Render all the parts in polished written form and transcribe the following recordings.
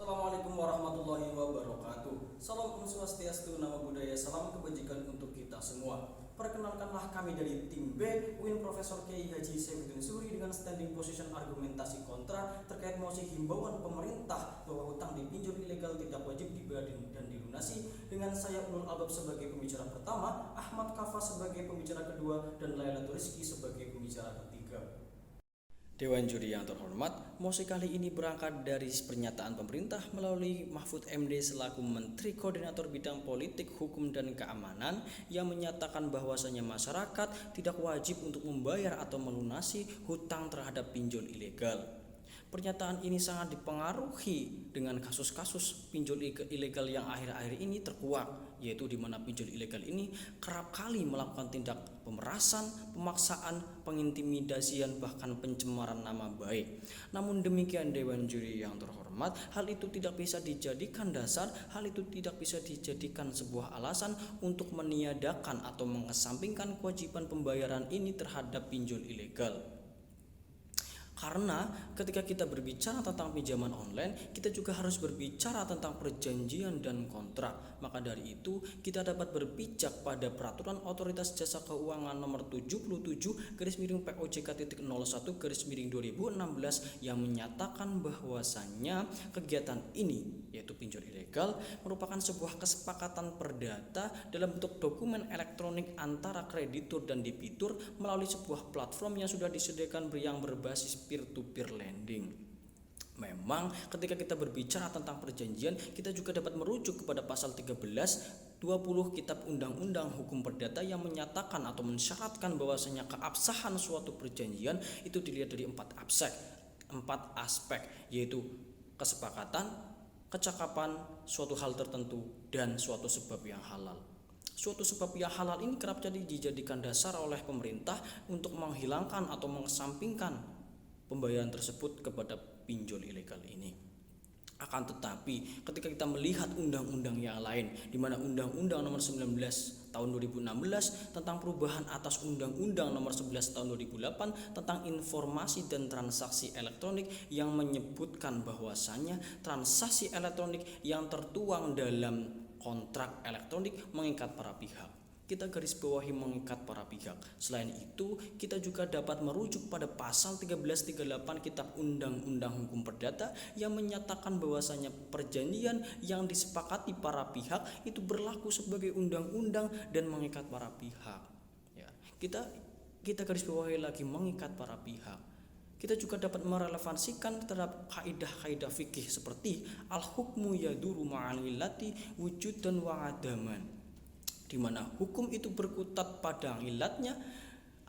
Assalamualaikum warahmatullahi wabarakatuh. Salam Om Swastiastu, Namo Buddhaya, salam kebajikan untuk kita semua. Perkenalkanlah kami dari tim B, UIN Profesor Kiai Haji Saifuddin Zuhri dengan standing position argumentasi kontra terkait mosi himbauan pemerintah bahwa hutang dipinjam ilegal tidak wajib dibayar dan dilunasi, dengan saya Ulul Albab sebagai pembicara pertama, Ahmad Kafa sebagai pembicara kedua, dan Lailatul Rizki sebagai pembicara ketiga. Dewan Juri yang terhormat, mosi kali ini berangkat dari pernyataan pemerintah melalui Mahfud MD selaku Menteri Koordinator Bidang Politik, Hukum, dan Keamanan yang menyatakan bahwasanya masyarakat tidak wajib untuk membayar atau melunasi hutang terhadap pinjol ilegal. Pernyataan ini sangat dipengaruhi dengan kasus-kasus pinjol ilegal yang akhir-akhir ini terkuak, yaitu di mana pinjol ilegal ini kerap kali melakukan tindak pemerasan, pemaksaan, pengintimidasian, bahkan pencemaran nama baik. Namun demikian Dewan Juri yang terhormat, hal itu tidak bisa dijadikan dasar, hal itu tidak bisa dijadikan sebuah alasan untuk meniadakan atau mengesampingkan kewajiban pembayaran ini terhadap pinjol ilegal. Karena ketika kita berbicara tentang pinjaman online, kita juga harus berbicara tentang perjanjian dan kontrak. Maka dari itu, kita dapat berpijak pada Peraturan Otoritas Jasa Keuangan Nomor 77/POJ/01/2016 yang menyatakan bahwasannya kegiatan ini, yaitu pinjol ilegal, merupakan sebuah kesepakatan perdata dalam bentuk dokumen elektronik antara kreditur dan debitur melalui sebuah platform yang sudah disediakan yang berbasis peer-to-peer lending. Memang ketika kita berbicara tentang perjanjian, kita juga dapat merujuk kepada pasal 13-20 Kitab Undang-Undang Hukum Perdata yang menyatakan atau mensyaratkan bahwasanya keabsahan suatu perjanjian itu dilihat dari empat aspek, yaitu kesepakatan, kecakapan, suatu hal tertentu, dan suatu sebab yang halal. Suatu sebab yang halal ini kerap jadi dijadikan dasar oleh pemerintah untuk menghilangkan atau mengesampingkan pembayaran tersebut kepada pinjol ilegal ini. Akan tetapi ketika kita melihat undang-undang yang lain, di mana Undang-Undang Nomor 19 tahun 2016 tentang perubahan atas Undang-Undang Nomor 11 tahun 2008 tentang informasi dan transaksi elektronik yang menyebutkan bahwasannya transaksi elektronik yang tertuang dalam kontrak elektronik mengikat para pihak. Kita garis bawahi mengikat para pihak. Selain itu, kita juga dapat merujuk pada pasal 1338 Kitab Undang-Undang Hukum Perdata yang menyatakan bahwasanya perjanjian yang disepakati para pihak itu berlaku sebagai undang-undang dan mengikat para pihak. Ya, kita garis bawahi lagi mengikat para pihak. Kita juga dapat merelevansikan terhadap kaidah-kaidah fikih seperti al-hukmu yaduru ma'al illati wujudan wa adaman, di mana hukum itu berkutat pada ilatnya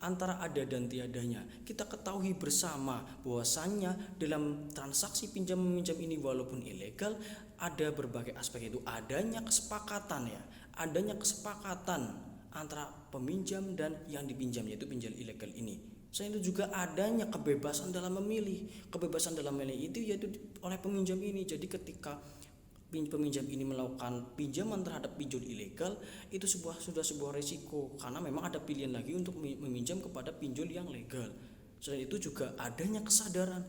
antara ada dan tiadanya. Kita ketahui bersama bahwasannya dalam transaksi pinjam meminjam ini walaupun ilegal ada berbagai aspek, itu adanya kesepakatan antara peminjam dan yang dipinjam, yaitu pinjam ilegal ini. Selain itu juga adanya kebebasan dalam memilih. Kebebasan dalam memilih itu yaitu oleh peminjam ini. Jadi ketika peminjam ini melakukan pinjaman terhadap pinjol ilegal, itu sudah sebuah resiko karena memang ada pilihan lagi untuk meminjam kepada pinjol yang legal. Selain itu juga adanya kesadaran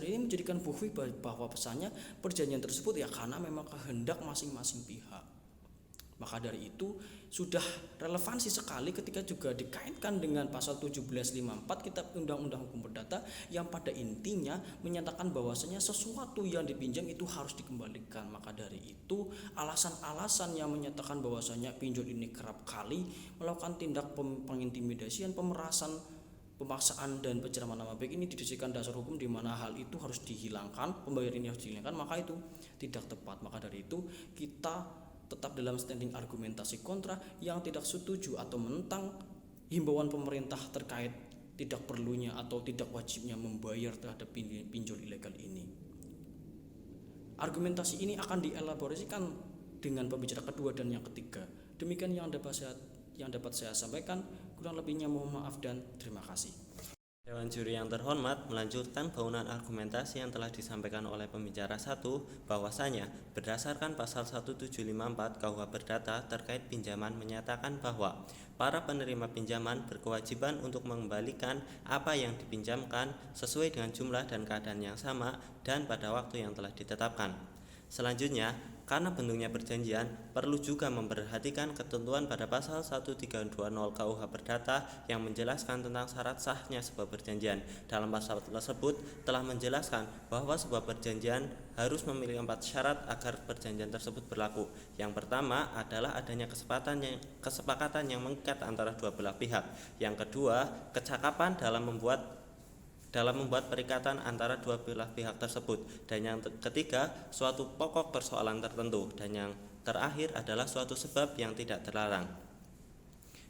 ini menjadikan bukti bahwa pesannya perjanjian tersebut ya karena memang kehendak masing-masing pihak. Maka dari itu sudah relevansi sekali ketika juga dikaitkan dengan pasal 1754 Kitab Undang-Undang Hukum Perdata yang pada intinya menyatakan bahwasanya sesuatu yang dipinjam itu harus dikembalikan. Maka dari itu alasan-alasan yang menyatakan bahwasanya pinjol ini kerap kali melakukan tindak pengintimidasian, pemerasan, pemaksaan, dan pencemaran nama baik ini didasarkan dasar hukum di mana hal itu harus dihilangkan, pembayaran ini harus dihilangkan, maka itu tidak tepat. Maka dari itu kita tetap dalam standing argumentasi kontra yang tidak setuju atau menentang himbauan pemerintah terkait tidak perlunya atau tidak wajibnya membayar terhadap pinjol ilegal ini. Argumentasi ini akan dielaborasikan dengan pembicara kedua dan yang ketiga. Demikian yang dapat saya sampaikan. Kurang lebihnya mohon maaf dan terima kasih. Dewan juri yang terhormat melanjutkan baunan argumentasi yang telah disampaikan oleh pembicara 1 bahwasanya berdasarkan pasal 1754 KUH Perdata terkait pinjaman menyatakan bahwa para penerima pinjaman berkewajiban untuk mengembalikan apa yang dipinjamkan sesuai dengan jumlah dan keadaan yang sama dan pada waktu yang telah ditetapkan. Selanjutnya, karena bentuknya perjanjian, perlu juga memperhatikan ketentuan pada pasal 1320 KUH Perdata yang menjelaskan tentang syarat sahnya sebuah perjanjian. Dalam pasal tersebut telah menjelaskan bahwa sebuah perjanjian harus memiliki 4 syarat agar perjanjian tersebut berlaku. Yang pertama adalah adanya kesepakatan yang mengikat antara dua belah pihak. Yang kedua, kecakapan dalam membuat perikatan antara dua belah pihak tersebut, dan yang ketiga suatu pokok persoalan tertentu, dan yang terakhir adalah suatu sebab yang tidak terlarang.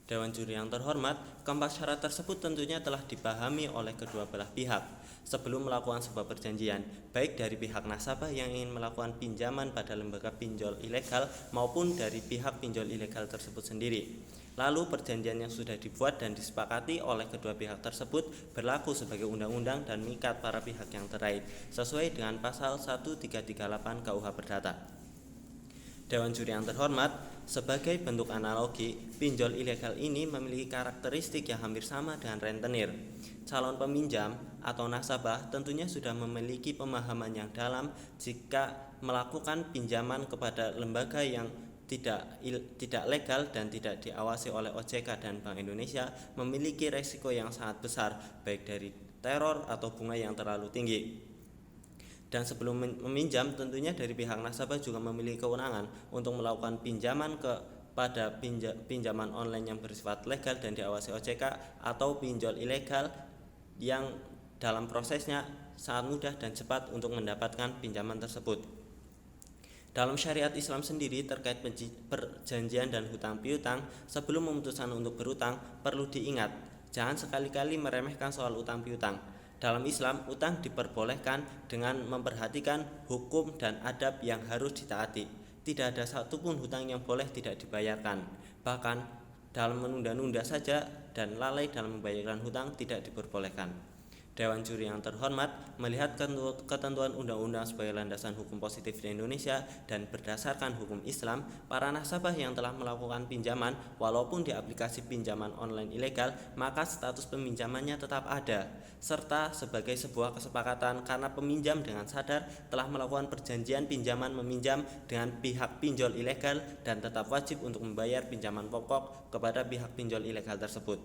Dewan juri yang terhormat, keempat syarat tersebut tentunya telah dipahami oleh kedua belah pihak sebelum melakukan sebuah perjanjian, baik dari pihak nasabah yang ingin melakukan pinjaman pada lembaga pinjol ilegal maupun dari pihak pinjol ilegal tersebut sendiri. Lalu perjanjian yang sudah dibuat dan disepakati oleh kedua pihak tersebut berlaku sebagai undang-undang dan mengikat para pihak yang terkait sesuai dengan pasal 1338 KUH Perdata. Dewan juri yang terhormat, sebagai bentuk analogi, pinjol ilegal ini memiliki karakteristik yang hampir sama dengan rentenir. Calon peminjam atau nasabah tentunya sudah memiliki pemahaman yang dalam jika melakukan pinjaman kepada lembaga yang tidak legal dan tidak diawasi oleh OJK dan Bank Indonesia memiliki resiko yang sangat besar, baik dari teror atau bunga yang terlalu tinggi. Dan sebelum meminjam, tentunya dari pihak nasabah juga memiliki kewenangan untuk melakukan pinjaman pada pinjaman online yang bersifat legal dan diawasi OJK atau pinjol ilegal yang dalam prosesnya sangat mudah dan cepat untuk mendapatkan pinjaman tersebut. Dalam syariat Islam sendiri terkait perjanjian dan hutang piutang, sebelum memutuskan untuk berutang perlu diingat, jangan sekali-kali meremehkan soal utang piutang. Dalam Islam, utang diperbolehkan dengan memperhatikan hukum dan adab yang harus ditaati. Tidak ada satupun hutang yang boleh tidak dibayarkan. Bahkan dalam menunda-nunda saja dan lalai dalam membayarkan hutang tidak diperbolehkan. Dewan juri yang terhormat, melihat ketentuan undang-undang sebagai landasan hukum positif di Indonesia dan berdasarkan hukum Islam, para nasabah yang telah melakukan pinjaman walaupun di aplikasi pinjaman online ilegal, maka status peminjamannya tetap ada, serta sebagai sebuah kesepakatan karena peminjam dengan sadar telah melakukan perjanjian pinjaman meminjam dengan pihak pinjol ilegal dan tetap wajib untuk membayar pinjaman pokok kepada pihak pinjol ilegal tersebut.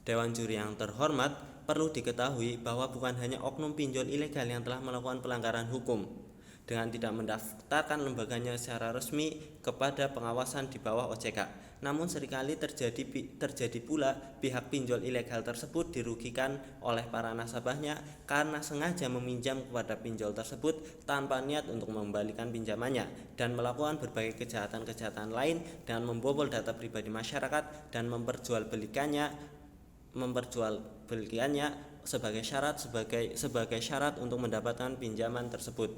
Dewan juri yang terhormat, perlu diketahui bahwa bukan hanya oknum pinjol ilegal yang telah melakukan pelanggaran hukum dengan tidak mendaftarkan lembaganya secara resmi kepada pengawasan di bawah OJK. Namun seringkali terjadi pula pihak pinjol ilegal tersebut dirugikan oleh para nasabahnya karena sengaja meminjam kepada pinjol tersebut tanpa niat untuk mengembalikan pinjamannya dan melakukan berbagai kejahatan-kejahatan lain dengan membobol data pribadi masyarakat dan memperjualbelikannya sebagai syarat untuk mendapatkan pinjaman tersebut.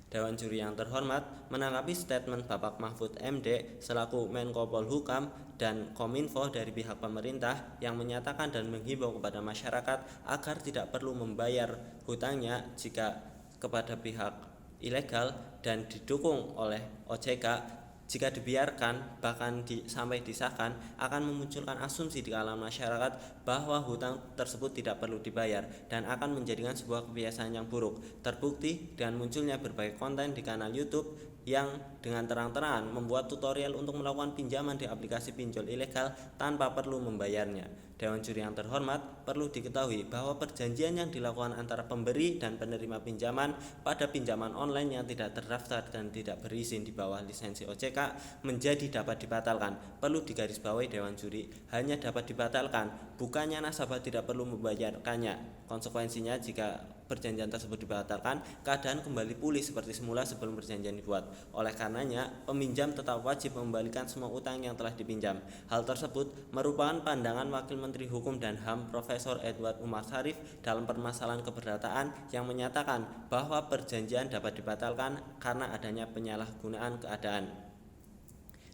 Dewan juri yang terhormat, menanggapi statement Bapak Mahfud MD selaku Menko Polhukam dan Kominfo dari pihak pemerintah yang menyatakan dan menghimbau kepada masyarakat agar tidak perlu membayar hutangnya jika kepada pihak ilegal dan didukung oleh OJK. Jika dibiarkan bahkan sampai disahkan akan memunculkan asumsi di kalangan masyarakat bahwa hutang tersebut tidak perlu dibayar dan akan menjadikan sebuah kebiasaan yang buruk. Terbukti dengan munculnya berbagai konten di kanal YouTube yang dengan terang-terangan membuat tutorial untuk melakukan pinjaman di aplikasi pinjol ilegal tanpa perlu membayarnya. Dewan juri yang terhormat, perlu diketahui bahwa perjanjian yang dilakukan antara pemberi dan penerima pinjaman pada pinjaman online yang tidak terdaftar dan tidak berizin di bawah lisensi OJK menjadi dapat dibatalkan. Perlu digarisbawahi Dewan juri, hanya dapat dibatalkan, bukannya nasabah tidak perlu membayarkannya. Konsekuensinya jika perjanjian tersebut dibatalkan, keadaan kembali pulih seperti semula sebelum perjanjian dibuat. Oleh karenanya, peminjam tetap wajib mengembalikan semua utang yang telah dipinjam. Hal tersebut merupakan pandangan Wakil Menteri Hukum dan HAM Profesor Edward Umar Sharif dalam permasalahan keperdataan yang menyatakan bahwa perjanjian dapat dibatalkan karena adanya penyalahgunaan keadaan.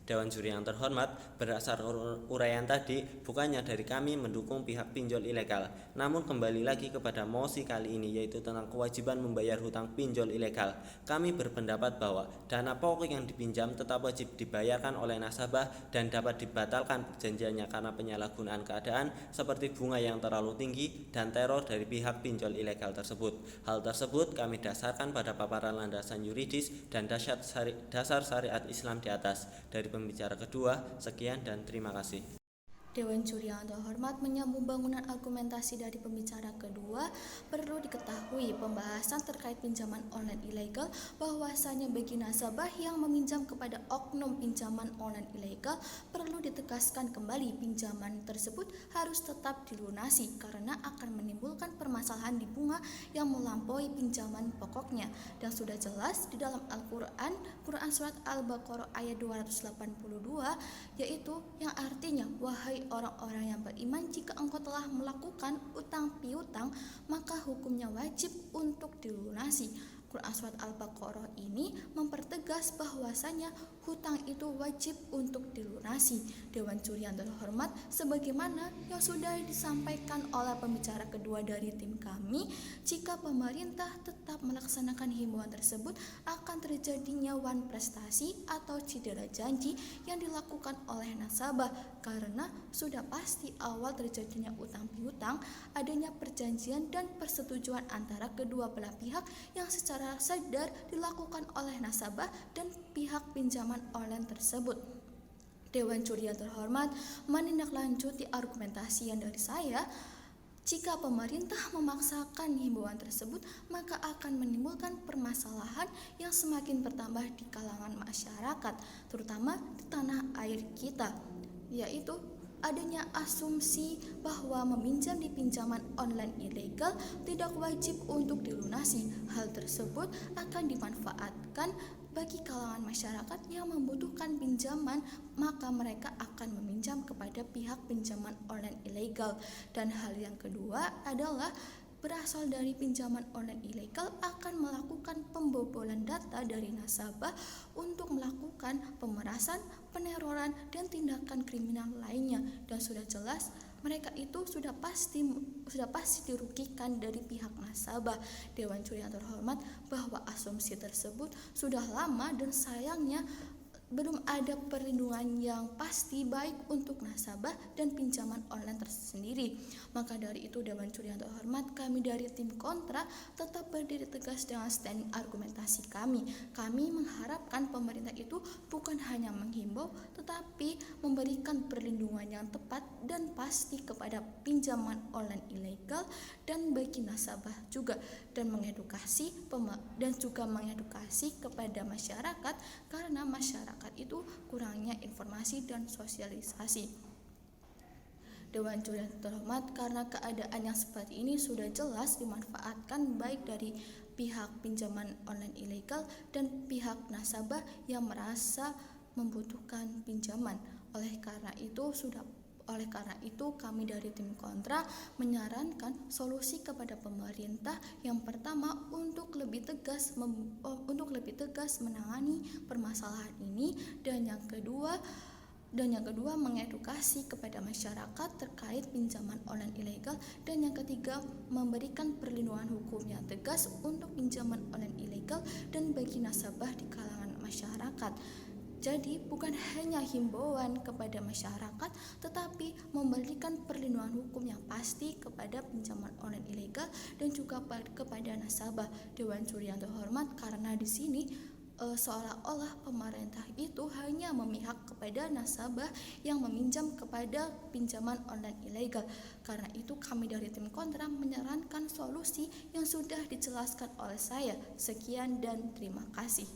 Dewan Juri yang terhormat, berdasar uraian tadi, bukannya dari kami mendukung pihak pinjol ilegal, namun kembali lagi kepada mosi kali ini, yaitu tentang kewajiban membayar hutang pinjol ilegal. Kami berpendapat bahwa dana pokok yang dipinjam tetap wajib dibayarkan oleh nasabah dan dapat dibatalkan perjanjiannya karena penyalahgunaan keadaan seperti bunga yang terlalu tinggi dan teror dari pihak pinjol ilegal tersebut. Hal tersebut kami dasarkan pada paparan landasan yuridis dan dasar syariat Islam di atas. Dari pembicara kedua, sekian dan terima kasih. Dewan Juri yang terhormat, menyambung bangunan argumentasi dari pembicara kedua, perlu diketahui pembahasan terkait pinjaman online ilegal bahwasanya bagi nasabah yang meminjam kepada oknum pinjaman online ilegal perlu ditegaskan kembali pinjaman tersebut harus tetap dilunasi karena akan menimbulkan permasalahan di bunga yang melampaui pinjaman pokoknya. Dan sudah jelas di dalam Al-Quran, Quran Surat Al-Baqarah ayat 282, yaitu yang artinya, wahai orang-orang yang beriman, jika engkau telah melakukan utang piutang, maka hukumnya wajib untuk dilunasi. Quran Surat Al-Baqarah ini mempertegas bahwasanya hutang itu wajib untuk dilunasi. Dewan Juri yang terhormat, sebagaimana yang sudah disampaikan oleh pembicara kedua dari tim kami, jika pemerintah tetap melaksanakan himbauan tersebut akan terjadinya wan prestasi atau cedera janji yang dilakukan oleh nasabah, karena sudah pasti awal terjadinya utang piutang adanya perjanjian dan persetujuan antara kedua belah pihak yang secara sadar dilakukan oleh nasabah dan pihak pinjaman online tersebut. Dewan Juri yang terhormat, menindaklanjuti argumentasi yang dari saya, jika pemerintah memaksakan himbauan tersebut, maka akan menimbulkan permasalahan yang semakin bertambah di kalangan masyarakat, terutama di tanah air kita, yaitu adanya asumsi bahwa meminjam di pinjaman online ilegal tidak wajib untuk dilunasi. Hal tersebut akan dimanfaatkan bagi kalangan masyarakat yang membutuhkan pinjaman, maka mereka akan meminjam kepada pihak pinjaman online ilegal. Dan hal yang kedua adalah berasal dari pinjaman online ilegal akan melakukan pembobolan data dari nasabah untuk melakukan pemerasan, peneroran, dan tindakan kriminal lainnya. Dan sudah jelas mereka itu sudah pasti dirugikan dari pihak nasabah. Dewan Juri yang terhormat, bahwa asumsi tersebut sudah lama dan sayangnya belum ada perlindungan yang pasti baik untuk nasabah dan pinjaman online tersendiri. Maka dari itu, Dewan Juri yang terhormat, kami dari tim kontra tetap berdiri tegas dengan standing argumentasi kami. Kami mengharapkan pemerintah itu bukan hanya menghimbau, tetapi memberikan perlindungan yang tepat dan pasti kepada pinjaman online ilegal dan bagi nasabah juga, dan mengedukasi kepada masyarakat, karena masyarakat itu kurangnya informasi dan sosialisasi. Dewan Juri yang terhormat, karena keadaan yang seperti ini sudah jelas dimanfaatkan baik dari pihak pinjaman online ilegal dan pihak nasabah yang merasa membutuhkan pinjaman. Oleh karena itu kami dari tim kontra menyarankan solusi kepada pemerintah yang pertama untuk lebih tegas menangani permasalahan ini, dan yang kedua mengedukasi kepada masyarakat terkait pinjaman online ilegal, dan yang ketiga memberikan perlindungan hukum yang tegas untuk pinjaman online ilegal dan bagi nasabah di kalangan masyarakat. Jadi bukan hanya himbauan kepada masyarakat, tetapi memberikan perlindungan hukum yang pasti kepada pinjaman online ilegal dan juga kepada nasabah. Dewan Juri yang terhormat, karena di sini seolah-olah pemerintah itu hanya memihak kepada nasabah yang meminjam kepada pinjaman online ilegal. Karena itu kami dari tim kontra menyarankan solusi yang sudah dijelaskan oleh saya. Sekian dan terima kasih.